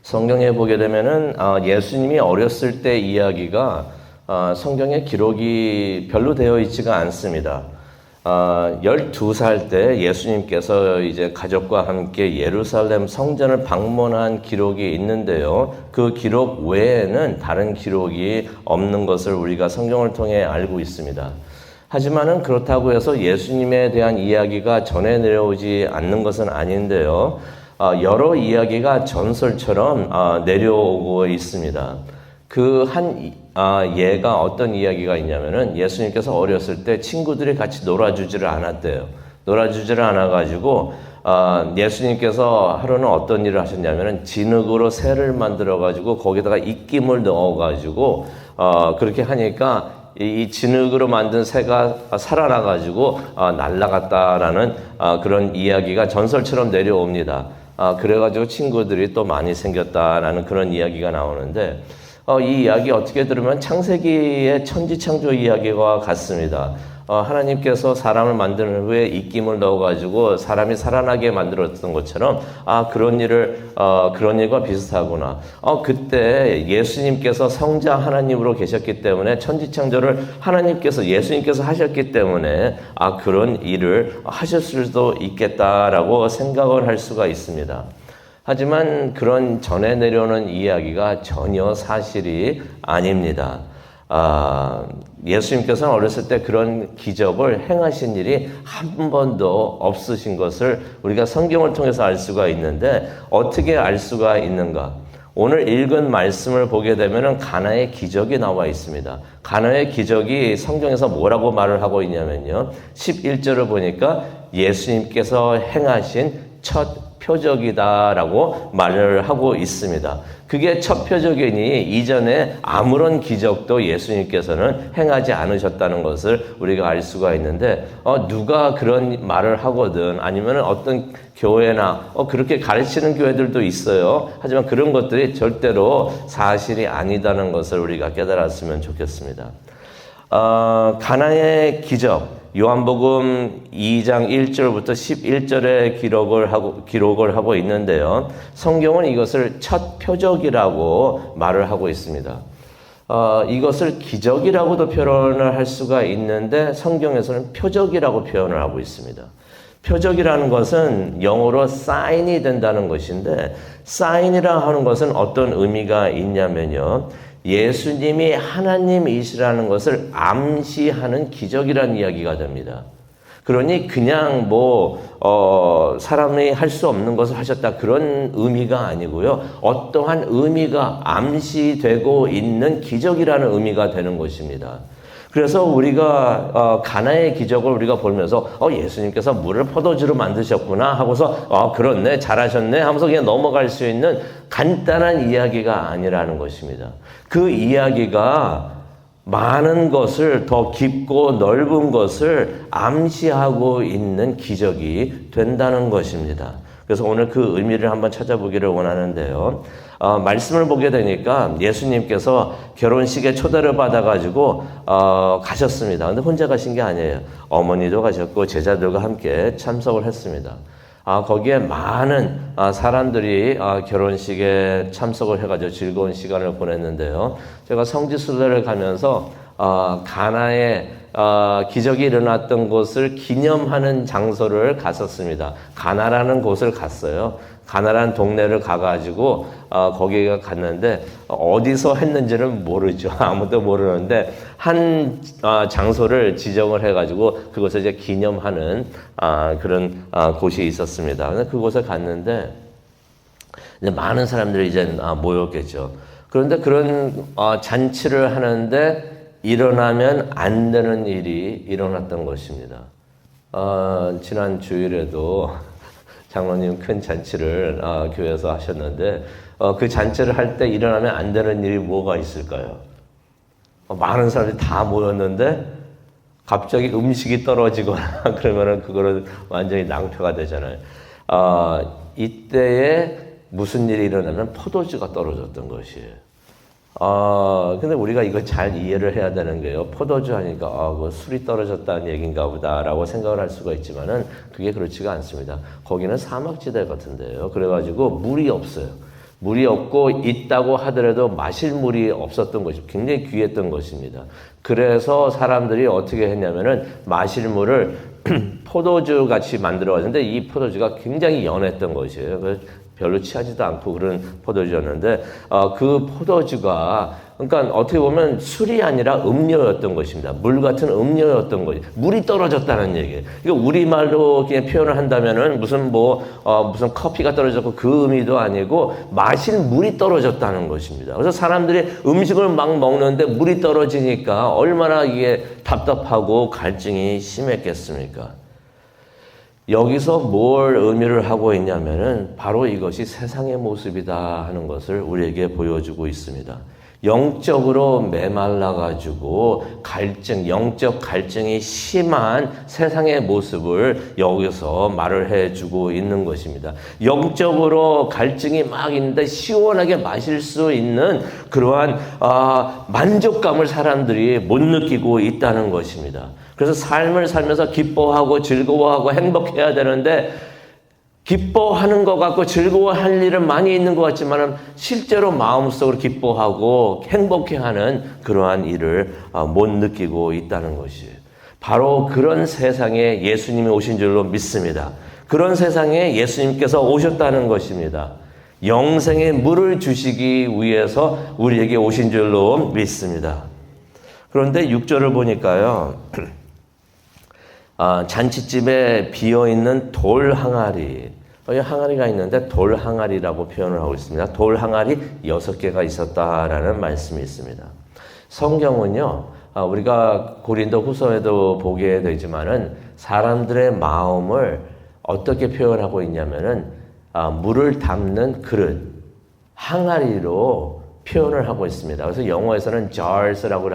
성경에 보게 되면은 예수님이 어렸을 때 이야기가 성경에 기록이 별로 되어 있지가 않습니다. 12살 때 예수님께서 이제 가족과 함께 예루살렘 성전을 방문한 기록이 있는데요. 그 기록 외에는 다른 기록이 없는 것을 우리가 성경을 통해 알고 있습니다. 하지만은 그렇다고 해서 예수님에 대한 이야기가 전해 내려오지 않는 것은 아닌데요. 여러 이야기가 전설처럼 내려오고 있습니다. 그 한 예가 어떤 이야기가 있냐면은 예수님께서 어렸을 때 친구들이 같이 놀아주지를 않았대요. 놀아주지를 않아가지고 예수님께서 하루는 어떤 일을 하셨냐면은 진흙으로 새를 만들어가지고 거기다가 입김을 넣어가지고 그렇게 하니까 이 진흙으로 만든 새가 살아나가지고 날아갔다라는 그런 이야기가 전설처럼 내려옵니다. 그래가지고 친구들이 또 많이 생겼다라는 그런 이야기가 나오는데 이 이야기 어떻게 들으면 창세기의 천지창조 이야기와 같습니다. 하나님께서 사람을 만든 후에 입김을 넣어가지고 사람이 살아나게 만들었던 것처럼 그런 일과 비슷하구나. 그때 예수님께서 성자 하나님으로 계셨기 때문에 천지창조를 예수님께서 하셨기 때문에 그런 일을 하셨을 수도 있겠다라고 생각을 할 수가 있습니다. 하지만 그런 전해 내려오는 이야기가 전혀 사실이 아닙니다. 예수님께서는 어렸을 때 그런 기적을 행하신 일이 한 번도 없으신 것을 우리가 성경을 통해서 알 수가 있는데 어떻게 알 수가 있는가? 오늘 읽은 말씀을 보게 되면 가나의 기적이 나와 있습니다. 가나의 기적이 성경에서 뭐라고 말을 하고 있냐면요. 11절을 보니까 예수님께서 행하신 첫 표적이다라고 말을 하고 있습니다. 그게 첫 표적이니 이전에 아무런 기적도 예수님께서는 행하지 않으셨다는 것을 우리가 알 수가 있는데 누가 그런 말을 하거든 아니면 어떤 교회나 그렇게 가르치는 교회들도 있어요. 하지만 그런 것들이 절대로 사실이 아니다는 것을 우리가 깨달았으면 좋겠습니다. 가나의 기적 요한복음 2장 1절부터 11절에 기록을 하고 있는데요. 성경은 이것을 첫 표적이라고 말을 하고 있습니다. 이것을 기적이라고도 표현을 할 수가 있는데 성경에서는 표적이라고 표현을 하고 있습니다. 표적이라는 것은 영어로 사인이 된다는 것인데 사인이라 하는 것은 어떤 의미가 있냐면요. 예수님이 하나님이시라는 것을 암시하는 기적이라는 이야기가 됩니다. 그러니 그냥 사람이 할 수 없는 것을 하셨다 그런 의미가 아니고요. 어떠한 의미가 암시되고 있는 기적이라는 의미가 되는 것입니다. 그래서 우리가 가나의 기적을 우리가 보면서 예수님께서 물을 포도주로 만드셨구나 하고서 그렇네 잘하셨네 하면서 그냥 넘어갈 수 있는 간단한 이야기가 아니라는 것입니다. 그 이야기가 많은 것을 더 깊고 넓은 것을 암시하고 있는 기적이 된다는 것입니다. 그래서 오늘 그 의미를 한번 찾아보기를 원하는데요. 말씀을 보게 되니까 예수님께서 결혼식에 초대를 받아가지고 가셨습니다. 근데 혼자 가신 게 아니에요. 어머니도 가셨고 제자들과 함께 참석을 했습니다. 거기에 많은 사람들이 결혼식에 참석을 해가지고 즐거운 시간을 보냈는데요. 제가 성지순례를 가면서 가나의 기적이 일어났던 곳을 기념하는 장소를 갔었습니다. 가나라는 곳을 갔어요. 가나라는 동네를 가가지고 거기에 갔는데 어디서 했는지는 모르죠. 아무도 모르는데 한 장소를 지정을 해가지고 그곳을 이제 기념하는 그런 곳이 있었습니다. 근데 그곳에 갔는데 이제 많은 사람들이 이제 모였겠죠. 그런데 그런 잔치를 하는데 일어나면 안 되는 일이 일어났던 것입니다. 지난 주일에도 장로님 큰 잔치를 교회에서 하셨는데 그 잔치를 할 때 일어나면 안 되는 일이 뭐가 있을까요? 많은 사람들이 다 모였는데 갑자기 음식이 떨어지거나 그러면은 그거는 완전히 낭패가 되잖아요. 이때에 무슨 일이 일어나면 포도주가 떨어졌던 것이에요. 근데 우리가 이걸 잘 이해를 해야 되는 게요. 포도주 하니까, 그 술이 떨어졌다는 얘기인가 보다라고 생각을 할 수가 있지만은 그게 그렇지가 않습니다. 거기는 사막지대 같은데요. 그래가지고 물이 없어요. 물이 없고 있다고 하더라도 마실 물이 없었던 것이 굉장히 귀했던 것입니다. 그래서 사람들이 어떻게 했냐면은 마실 물을 포도주 같이 만들어왔는데 이 포도주가 굉장히 연했던 것이에요. 별로 취하지도 않고 그런 포도주였는데 그 포도주가 그러니까 어떻게 보면 술이 아니라 음료였던 것입니다. 물 같은 음료였던 거지. 물이 떨어졌다는 얘기예요. 이거 우리말로 그냥 표현을 한다면은 무슨 커피가 떨어졌고 그 의미도 아니고 마실 물이 떨어졌다는 것입니다. 그래서 사람들이 음식을 막 먹는데 물이 떨어지니까 얼마나 이게 답답하고 갈증이 심했겠습니까? 여기서 뭘 의미를 하고 있냐면은 바로 이것이 세상의 모습이다 하는 것을 우리에게 보여주고 있습니다. 영적으로 메말라가지고 영적 갈증이 심한 세상의 모습을 여기서 말을 해주고 있는 것입니다. 영적으로 갈증이 막 있는데 시원하게 마실 수 있는 그러한 만족감을 사람들이 못 느끼고 있다는 것입니다. 그래서 삶을 살면서 기뻐하고 즐거워하고 행복해야 되는데 기뻐하는 것 같고 즐거워할 일은 많이 있는 것 같지만 실제로 마음속으로 기뻐하고 행복해하는 그러한 일을 못 느끼고 있다는 것이에요. 바로 그런 세상에 예수님이 오신 줄로 믿습니다. 그런 세상에 예수님께서 오셨다는 것입니다. 영생의 물을 주시기 위해서 우리에게 오신 줄로 믿습니다. 그런데 6절을 보니까요. 잔치집에 비어있는 돌 항아리. 항아리가 있는데 돌 항아리라고 표현을 하고 있습니다. 돌 항아리 6개가 있었다라는 말씀이 있습니다. 성경은요, 우리가 고린도 후서에도 보게 되지만은 사람들의 마음을 어떻게 표현하고 있냐면은 물을 담는 그릇, 항아리로 표현을 하고 있습니다. 그래서 영어에서는 jars라고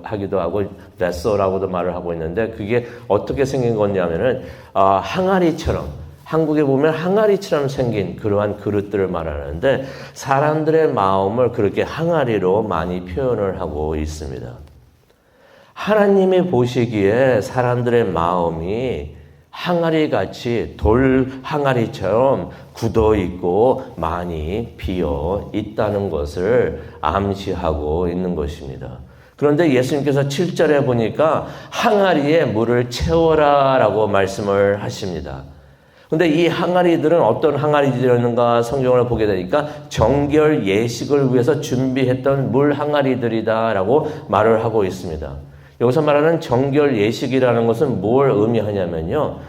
하기도 하고 vessel라고도 말을 하고 있는데 그게 어떻게 생긴 거냐면은 항아리처럼 한국에 보면 항아리처럼 생긴 그러한 그릇들을 말하는데 사람들의 마음을 그렇게 항아리로 많이 표현을 하고 있습니다. 하나님이 보시기에 사람들의 마음이 항아리같이 돌 항아리처럼 굳어 있고 많이 비어 있다는 것을 암시하고 있는 것입니다. 그런데 예수님께서 7절에 보니까 항아리에 물을 채워라 라고 말씀을 하십니다. 근데 이 항아리들은 어떤 항아리들이었는가 성경을 보게 되니까 정결 예식을 위해서 준비했던 물 항아리들이다라고 말을 하고 있습니다. 여기서 말하는 정결 예식이라는 것은 뭘 의미하냐면요.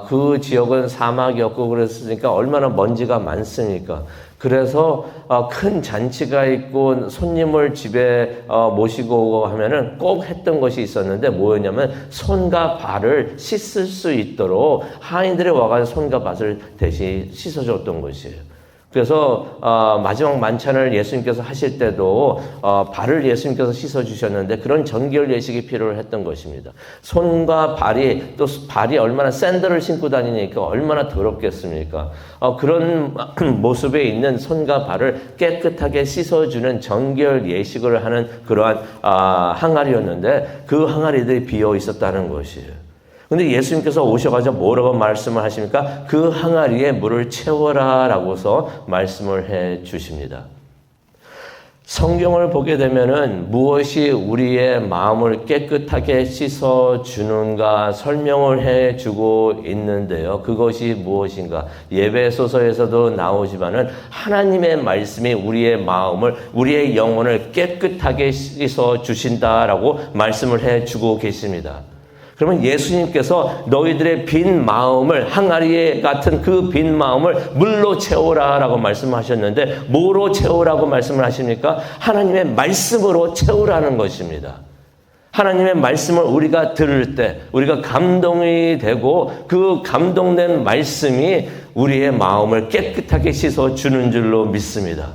그 지역은 사막이었고 그랬으니까 얼마나 먼지가 많습니까? 그래서 큰 잔치가 있고 손님을 집에 모시고 오고 하면은 꼭 했던 것이 있었는데 뭐였냐면 손과 발을 씻을 수 있도록 하인들이 와가지고 손과 발을 대신 씻어줬던 것이에요. 그래서 마지막 만찬을 예수님께서 하실 때도 발을 예수님께서 씻어주셨는데 그런 정결 예식이 필요했던 것입니다. 손과 발이 또 발이 얼마나 샌들을 신고 다니니까 얼마나 더럽겠습니까? 그런 모습에 있는 손과 발을 깨끗하게 씻어주는 정결 예식을 하는 그러한 항아리였는데 그 항아리들이 비어 있었다는 것이에요. 근데 예수님께서 오셔가지고 뭐라고 말씀을 하십니까? 그 항아리에 물을 채워라 라고서 말씀을 해 주십니다. 성경을 보게 되면은 무엇이 우리의 마음을 깨끗하게 씻어주는가 설명을 해 주고 있는데요. 그것이 무엇인가? 예배소서에서도 나오지만은 하나님의 말씀이 우리의 마음을, 우리의 영혼을 깨끗하게 씻어주신다라고 말씀을 해 주고 계십니다. 그러면 예수님께서 너희들의 빈 마음을 항아리 같은 그 빈 마음을 물로 채우라라고 말씀하셨는데 뭐로 채우라고 말씀을 하십니까? 하나님의 말씀으로 채우라는 것입니다. 하나님의 말씀을 우리가 들을 때 우리가 감동이 되고 그 감동된 말씀이 우리의 마음을 깨끗하게 씻어주는 줄로 믿습니다.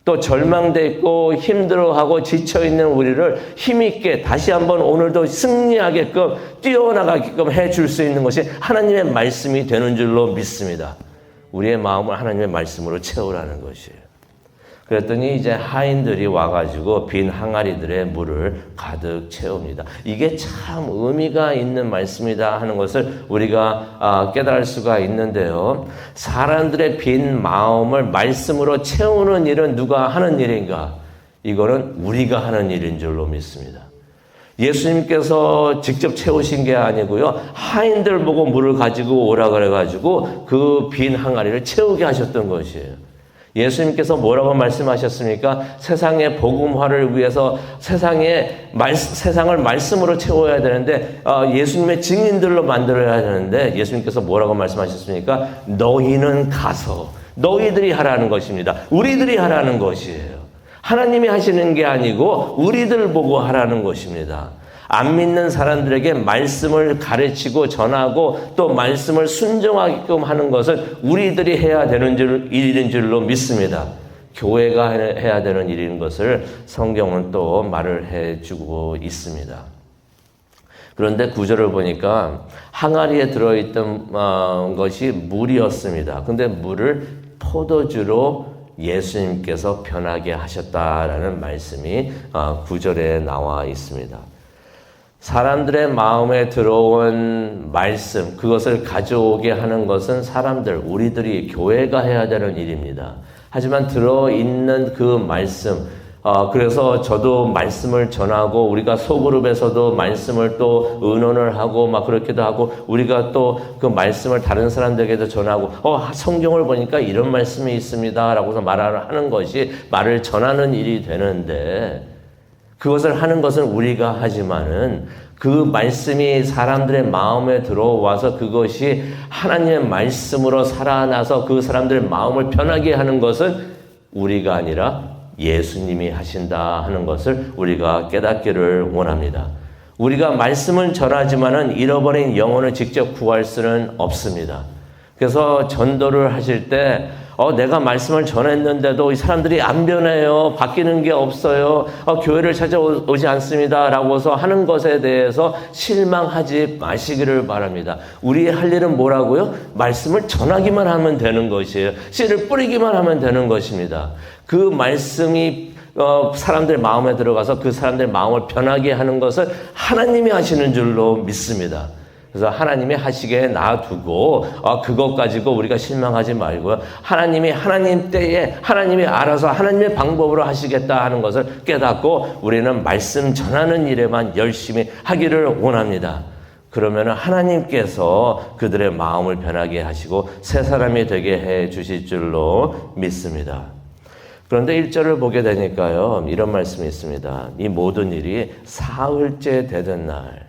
또 절망돼 있고 힘들어하고 지쳐있는 우리를 힘있게 다시 한번 오늘도 승리하게끔 뛰어나가게끔 해줄 수 있는 것이 하나님의 말씀이 되는 줄로 믿습니다. 우리의 마음을 하나님의 말씀으로 채우라는 것이에요. 그랬더니 이제 하인들이 와가지고 빈 항아리들의 물을 가득 채웁니다. 이게 참 의미가 있는 말씀이다 하는 것을 우리가 깨달을 수가 있는데요. 사람들의 빈 마음을 말씀으로 채우는 일은 누가 하는 일인가? 이거는 우리가 하는 일인 줄로 믿습니다. 예수님께서 직접 채우신 게 아니고요. 하인들 보고 물을 가지고 오라 그래가지고 그 빈 항아리를 채우게 하셨던 것이에요. 예수님께서 뭐라고 말씀하셨습니까? 세상의 복음화를 위해서 세상을 말씀으로 채워야 되는데 예수님의 증인들로 만들어야 되는데 예수님께서 뭐라고 말씀하셨습니까? 너희는 가서 너희들이 하라는 것입니다. 우리들이 하라는 것이에요. 하나님이 하시는 게 아니고 우리들 보고 하라는 것입니다. 안 믿는 사람들에게 말씀을 가르치고 전하고 또 말씀을 순종하게끔 하는 것은 우리들이 해야 되는 일인 줄로 믿습니다. 교회가 해야 되는 일인 것을 성경은 또 말을 해주고 있습니다. 그런데 구절을 보니까 항아리에 들어있던 것이 물이었습니다. 근데 물을 포도주로 예수님께서 변하게 하셨다라는 말씀이 9절에 나와 있습니다. 사람들의 마음에 들어온 말씀, 그것을 가져오게 하는 것은 우리들이 교회가 해야 되는 일입니다. 하지만 들어있는 그 말씀, 그래서 저도 말씀을 전하고 우리가 소그룹에서도 말씀을 또 의논을 하고 막 그렇기도 하고 우리가 또 그 말씀을 다른 사람들에게도 전하고 성경을 보니까 이런 말씀이 있습니다 라고서 말하는 것이 말을 전하는 일이 되는데 그것을 하는 것은 우리가 하지만은 그 말씀이 사람들의 마음에 들어와서 그것이 하나님의 말씀으로 살아나서 그 사람들의 마음을 변하게 하는 것은 우리가 아니라 예수님이 하신다 하는 것을 우리가 깨닫기를 원합니다. 우리가 말씀을 전하지만은 잃어버린 영혼을 직접 구할 수는 없습니다. 그래서 전도를 하실 때 내가 말씀을 전했는데도 이 사람들이 안 변해요. 바뀌는 게 없어요. 교회를 찾아오지 않습니다. 라고서 하는 것에 대해서 실망하지 마시기를 바랍니다. 우리의 할 일은 뭐라고요? 말씀을 전하기만 하면 되는 것이에요. 씨를 뿌리기만 하면 되는 것입니다. 그 말씀이 사람들의 마음에 들어가서 그 사람들의 마음을 변하게 하는 것을 하나님이 하시는 줄로 믿습니다. 그래서 하나님이 하시게 놔두고 그것 가지고 우리가 실망하지 말고요. 하나님이 하나님 때에 하나님이 알아서 하나님의 방법으로 하시겠다 하는 것을 깨닫고 우리는 말씀 전하는 일에만 열심히 하기를 원합니다. 그러면 하나님께서 그들의 마음을 변하게 하시고 새 사람이 되게 해 주실 줄로 믿습니다. 그런데 1절을 보게 되니까요. 이런 말씀이 있습니다. 이 모든 일이 사흘째 되던 날.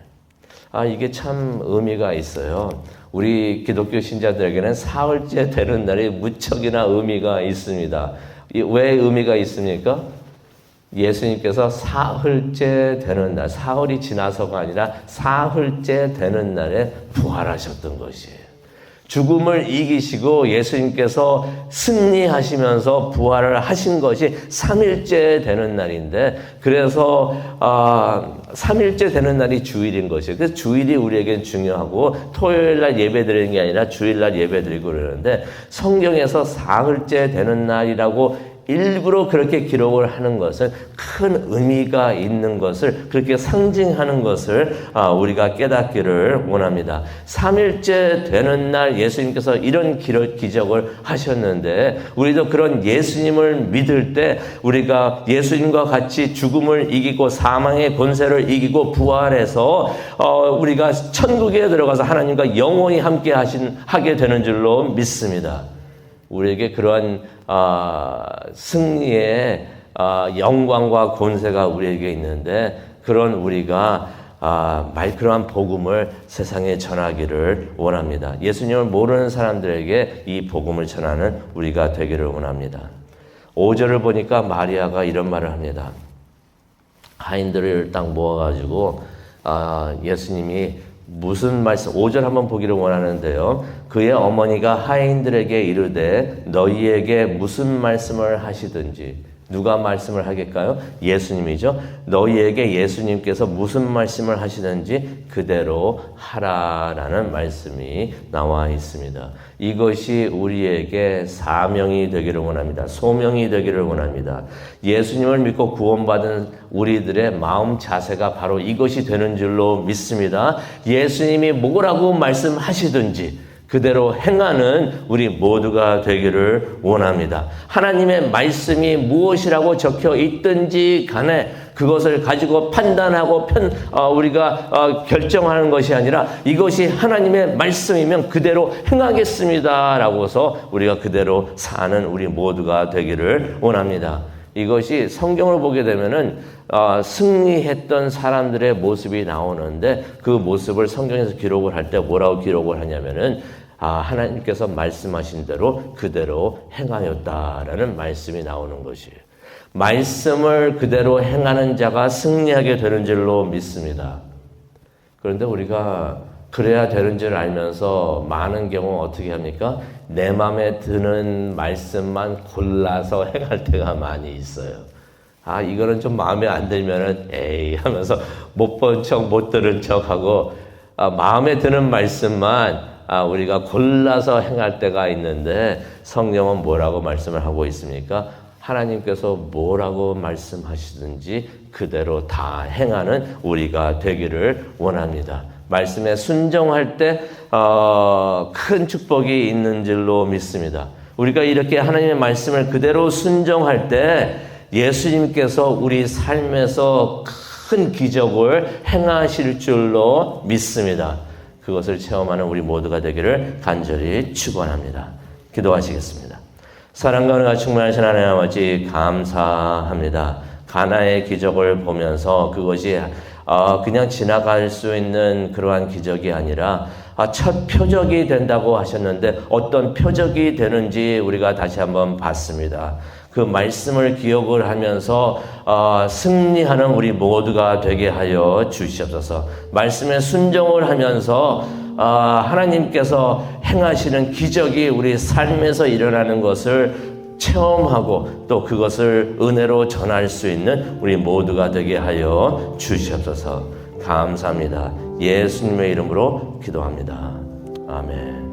이게 참 의미가 있어요. 우리 기독교 신자들에게는 사흘째 되는 날이 무척이나 의미가 있습니다. 왜 의미가 있습니까? 예수님께서 사흘째 되는 날, 사흘이 지나서가 아니라 사흘째 되는 날에 부활하셨던 것이에요. 죽음을 이기시고 예수님께서 승리하시면서 부활을 하신 것이 3일째 되는 날인데 그래서 3일째 되는 날이 주일인 것이에요. 그래서 주일이 우리에겐 중요하고 토요일 날 예배 드리는 게 아니라 주일 날 예배 드리고 그러는데 성경에서 사흘째 되는 날이라고 일부러 그렇게 기록을 하는 것은 큰 의미가 있는 것을 그렇게 상징하는 것을 우리가 깨닫기를 원합니다. 3일째 되는 날 예수님께서 이런 기적을 하셨는데 우리도 그런 예수님을 믿을 때 우리가 예수님과 같이 죽음을 이기고 사망의 권세를 이기고 부활해서 우리가 천국에 들어가서 하나님과 영원히 함께 하게 되는 줄로 믿습니다. 우리에게 그러한 승리의 영광과 권세가 우리에게 있는데 그런 우리가 그러한 복음을 세상에 전하기를 원합니다. 예수님을 모르는 사람들에게 이 복음을 전하는 우리가 되기를 원합니다. 5절을 보니까 마리아가 이런 말을 합니다. 하인들을 딱 모아가지고 예수님이 무슨 말씀, 5절 한번 보기를 원하는데요. 그의 어머니가 하인들에게 이르되 너희에게 무슨 말씀을 하시든지 누가 말씀을 하겠까요? 예수님이죠. 너희에게 예수님께서 무슨 말씀을 하시든지 그대로 하라라는 말씀이 나와 있습니다. 이것이 우리에게 사명이 되기를 원합니다. 소명이 되기를 원합니다. 예수님을 믿고 구원받은 우리들의 마음 자세가 바로 이것이 되는 줄로 믿습니다. 예수님이 뭐라고 말씀하시든지 그대로 행하는 우리 모두가 되기를 원합니다. 하나님의 말씀이 무엇이라고 적혀 있든지 간에 그것을 가지고 판단하고 우리가 결정하는 것이 아니라 이것이 하나님의 말씀이면 그대로 행하겠습니다 라고서 우리가 그대로 사는 우리 모두가 되기를 원합니다. 이것이 성경을 보게 되면은 승리했던 사람들의 모습이 나오는데 그 모습을 성경에서 기록을 할 때 뭐라고 기록을 하냐면은 하나님께서 말씀하신 대로 그대로 행하였다라는 말씀이 나오는 것이에요. 말씀을 그대로 행하는 자가 승리하게 되는 줄로 믿습니다. 그런데 우리가 그래야 되는 줄 알면서 많은 경우 어떻게 합니까? 내 마음에 드는 말씀만 골라서 행할 때가 많이 있어요. 이거는 좀 마음에 안 들면은 에이 하면서 못 본 척 못 들은 척하고 마음에 드는 말씀만 우리가 골라서 행할 때가 있는데 성경은 뭐라고 말씀을 하고 있습니까? 하나님께서 뭐라고 말씀하시든지 그대로 다 행하는 우리가 되기를 원합니다. 말씀에 순종할 때 큰 축복이 있는 줄로 믿습니다. 우리가 이렇게 하나님의 말씀을 그대로 순종할 때 예수님께서 우리 삶에서 큰 기적을 행하실 줄로 믿습니다. 그것을 체험하는 우리 모두가 되기를 간절히 축원합니다. 기도하시겠습니다. 사랑과 은혜가 충만하신 하나님 아버지 감사합니다. 가나의 기적을 보면서 그것이 그냥 지나갈 수 있는 그러한 기적이 아니라 첫 표적이 된다고 하셨는데 어떤 표적이 되는지 우리가 다시 한번 봤습니다. 그 말씀을 기억을 하면서 승리하는 우리 모두가 되게 하여 주시옵소서. 말씀에 순종을 하면서 하나님께서 행하시는 기적이 우리 삶에서 일어나는 것을 체험하고 또 그것을 은혜로 전할 수 있는 우리 모두가 되게 하여 주시옵소서. 감사합니다. 예수님의 이름으로 기도합니다. 아멘.